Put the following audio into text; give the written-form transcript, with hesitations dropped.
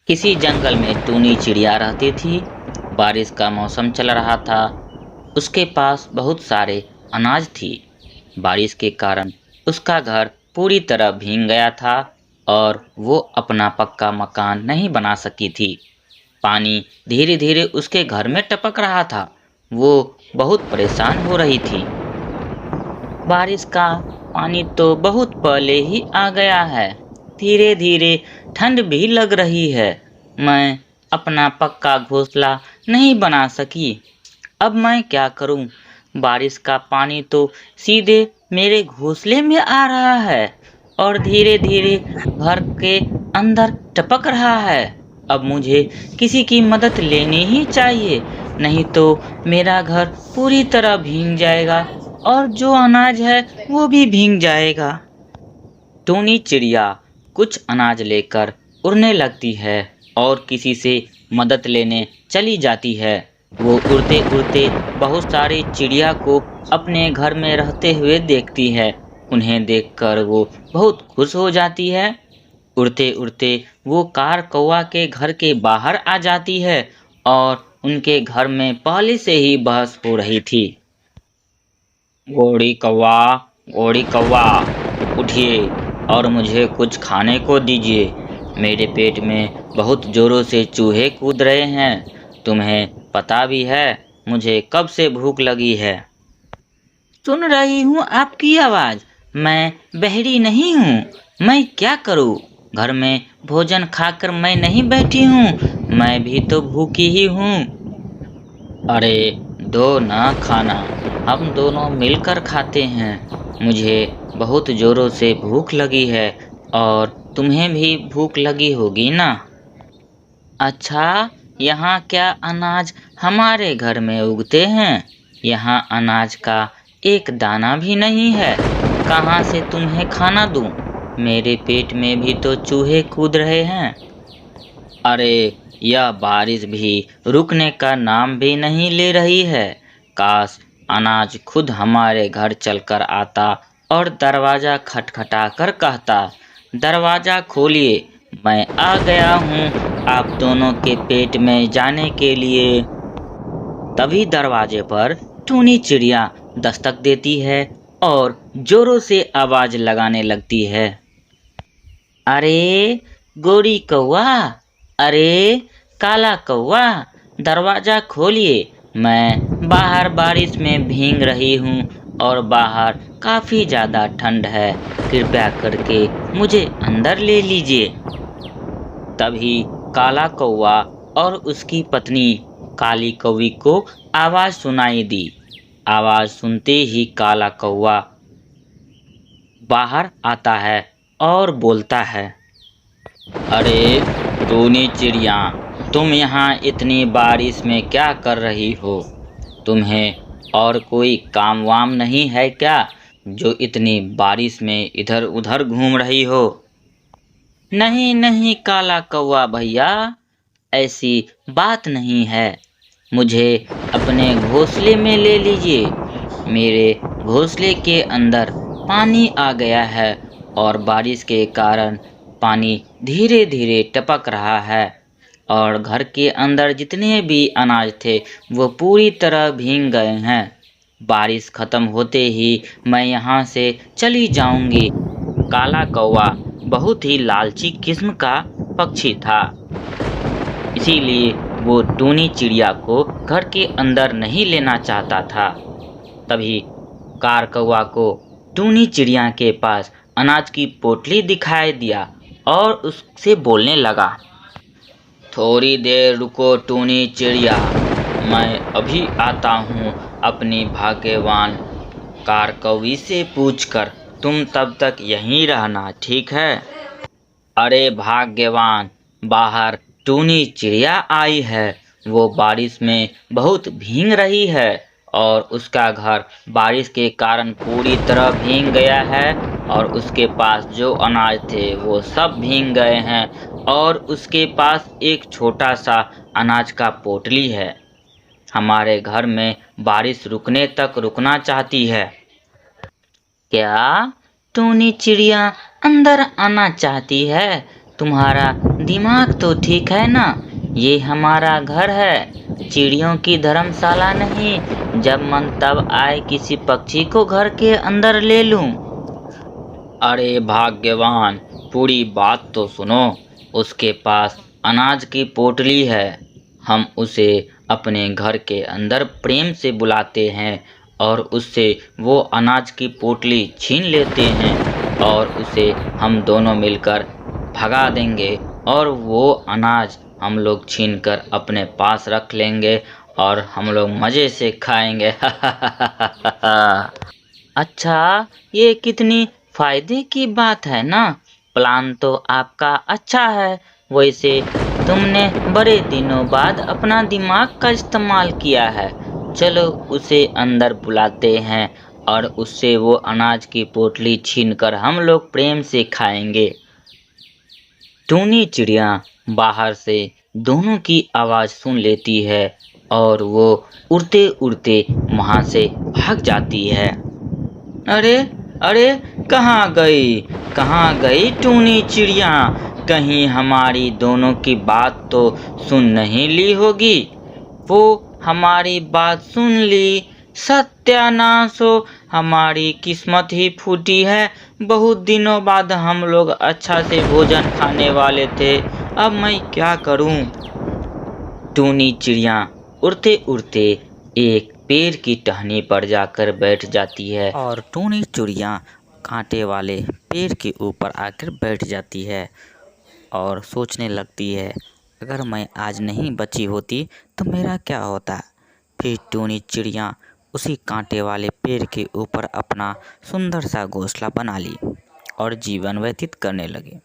किसी जंगल में टूनी चिड़िया रहती थी। बारिश का मौसम चल रहा था। उसके पास बहुत सारे अनाज थी। बारिश के कारण उसका घर पूरी तरह भीग गया था और वो अपना पक्का मकान नहीं बना सकी थी। पानी धीरे धीरे उसके घर में टपक रहा था। वो बहुत परेशान हो रही थी। बारिश का पानी तो बहुत पहले ही आ गया है। धीरे धीरे ठंड भी लग रही है। मैं अपना पक्का घोंसला नहीं बना सकी। अब मैं क्या करूं? बारिश का पानी तो सीधे मेरे घोंसले में आ रहा है और धीरे धीरे घर के अंदर टपक रहा है। अब मुझे किसी की मदद लेनी ही चाहिए, नहीं तो मेरा घर पूरी तरह भीग जाएगा और जो अनाज है वो भी भीग जाएगा। टूनी चिड़िया कुछ अनाज लेकर उड़ने लगती है और किसी से मदद लेने चली जाती है। वो उड़ते उड़ते बहुत सारी चिड़िया को अपने घर में रहते हुए देखती है। उन्हें देखकर वो बहुत खुश हो जाती है। उड़ते उड़ते वो कार कौवा के घर के बाहर आ जाती है और उनके घर में पहले से ही बहस हो रही थी। घोड़ी कौवा, उठिए और मुझे कुछ खाने को दीजिए। मेरे पेट में बहुत जोरों से चूहे कूद रहे हैं। तुम्हें पता भी है मुझे कब से भूख लगी है। सुन रही हूँ आपकी आवाज़। मैं बहरी नहीं हूँ। मैं क्या करूँ? घर में भोजन खाकर मैं नहीं बैठी हूँ। मैं भी तो भूखी ही हूँ। अरे दो ना खाना, हम दोनों मिलकर खाते हैं। मुझे बहुत जोरों से भूख लगी है और तुम्हें भी भूख लगी होगी ना। अच्छा, यहाँ क्या अनाज हमारे घर में उगते हैं? यहाँ अनाज का एक दाना भी नहीं है। कहाँ से तुम्हें खाना दूँ? मेरे पेट में भी तो चूहे कूद रहे हैं। अरे यह बारिश भी रुकने का नाम भी नहीं ले रही है। काश अनाज खुद हमारे घर चलकर आता और दरवाजा खटखटा कर कहता, दरवाजा खोलिए, मैं आ गया हूँ आप दोनों के पेट में जाने के लिए। तभी दरवाजे पर टूनी चिड़िया दस्तक देती है और जोरों से आवाज लगाने लगती है। अरे गोरी कौवा, अरे काला कौवा, दरवाजा खोलिए। मैं बाहर बारिश में भीग रही हूँ और बाहर काफ़ी ज़्यादा ठंड है। कृपया करके मुझे अंदर ले लीजिए। तभी काला कौवा और उसकी पत्नी काली कौवी को आवाज़ सुनाई दी। आवाज़ सुनते ही काला कौवा बाहर आता है और बोलता है, अरे टूनी चिड़िया, तुम यहाँ इतनी बारिश में क्या कर रही हो? तुम्हें और कोई काम वाम नहीं है क्या जो इतनी बारिश में इधर उधर घूम रही हो? नहीं नहीं काला कौवा भैया, ऐसी बात नहीं है। मुझे अपने घोंसले में ले लीजिए। मेरे घोंसले के अंदर पानी आ गया है और बारिश के कारण पानी धीरे धीरे टपक रहा है और घर के अंदर जितने भी अनाज थे वो पूरी तरह भीग गए हैं। बारिश खत्म होते ही मैं यहाँ से चली जाऊंगी। काला कौवा बहुत ही लालची किस्म का पक्षी था, इसीलिए वो टूनी चिड़िया को घर के अंदर नहीं लेना चाहता था। तभी कार कौवा को टूनी चिड़िया के पास अनाज की पोटली दिखाई दिया और उससे बोलने लगा, थोड़ी देर रुको टूनी चिड़िया, मैं अभी आता हूँ अपनी भाग्यवान कार कौवी से पूछकर। तुम तब तक यहीं रहना, ठीक है? अरे भाग्यवान, बाहर टूनी चिड़िया आई है। वो बारिश में बहुत भीग रही है और उसका घर बारिश के कारण पूरी तरह भीग गया है और उसके पास जो अनाज थे वो सब भीग गए हैं और उसके पास एक छोटा सा अनाज का पोटली है। हमारे घर में बारिश रुकने तक रुकना चाहती है। क्या टूनी चिड़िया अंदर आना चाहती है? तुम्हारा दिमाग तो ठीक है ना? ये हमारा घर है, चिड़ियों की धर्मशाला नहीं। जब मन तब आए किसी पक्षी को घर के अंदर ले लूं। अरे भाग्यवान, पूरी बात तो सुनो। उसके पास अनाज की पोटली है। हम उसे अपने घर के अंदर प्रेम से बुलाते हैं और उससे वो अनाज की पोटली छीन लेते हैं और उसे हम दोनों मिलकर भगा देंगे और वो अनाज हम लोग छीन कर अपने पास रख लेंगे और हम लोग मज़े से खाएंगे। अच्छा, ये कितनी फायदे की बात है ना। प्लान तो आपका अच्छा है। वैसे तुमने बड़े दिनों बाद अपना दिमाग का इस्तेमाल किया है। चलो उसे अंदर बुलाते हैं और उससे वो अनाज की पोटली छीनकर हम लोग प्रेम से खाएंगे। टूनी चिड़िया बाहर से दोनों की आवाज़ सुन लेती है और वो उड़ते उड़ते वहाँ से भाग जाती है। अरे अरे, कहाँ गई टूनी चिड़िया? कहीं हमारी दोनों की बात तो सुन नहीं ली होगी। वो हमारी बात सुन ली। सत्यानाश हो, हमारी किस्मत ही फूटी है। बहुत दिनों बाद हम लोग अच्छा से भोजन खाने वाले थे। अब मैं क्या करूं? टूनी चिड़िया उड़ते उड़ते एक पेड़ की टहनी पर जाकर बैठ जाती है और टूनी चिड़िया कांटे वाले पेड़ के ऊपर आकर बैठ जाती है और सोचने लगती है, अगर मैं आज नहीं बची होती तो मेरा क्या होता। फिर टूनी चिड़िया उसी कांटे वाले पेड़ के ऊपर अपना सुंदर सा घोंसला बना ली और जीवन व्यतीत करने लगे।